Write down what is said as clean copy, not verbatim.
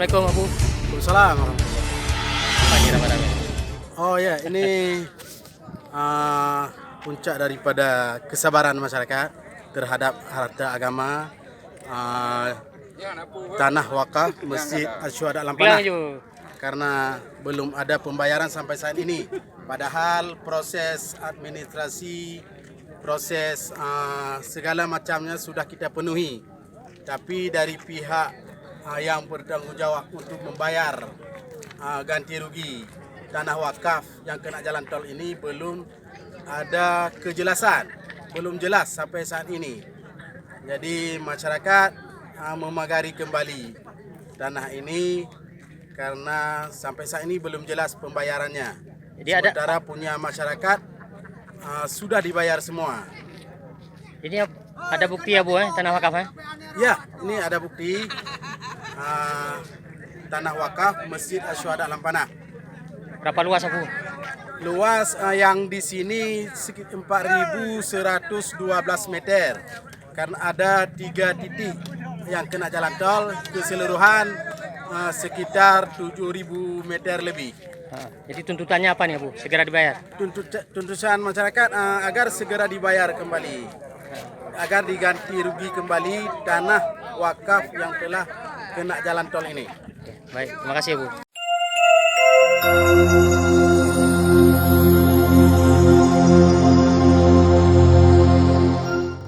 Assalamualaikum Abu. Waalaikumsalam warahmatullahi. Apa ini rame-rame? Oh ya, ini puncak daripada kesabaran masyarakat terhadap harta agama, tanah wakaf Masjid Asy-Syuhada Bilang Lampanah. je. Karena belum ada pembayaran sampai saat ini. Padahal proses administrasi, proses segala macamnya sudah kita penuhi. Tapi dari pihak yang bertanggung jawab untuk membayar ganti rugi tanah wakaf yang kena jalan tol ini belum ada kejelasan, belum jelas sampai saat ini. Jadi masyarakat memagari kembali tanah ini karena sampai saat ini belum jelas pembayarannya. Jadi sementara punya masyarakat sudah dibayar semua. Ini ada bukti ya Bu, tanah wakaf Ya, ini ada bukti tanah wakaf Masjid Asy-Syuhada Lampanah. Berapa luas Abu? Luas yang di sini sekitar 4.112 meter. Karena ada 3 titik yang kena jalan tol, keseluruhan sekitar 7.000 meter lebih. Jadi tuntutannya apa nih Abu? Segera dibayar? Tuntutan masyarakat agar segera dibayar kembali, agar diganti rugi kembali tanah wakaf yang telah kena jalan tol ini. Baik, terima kasih Abu.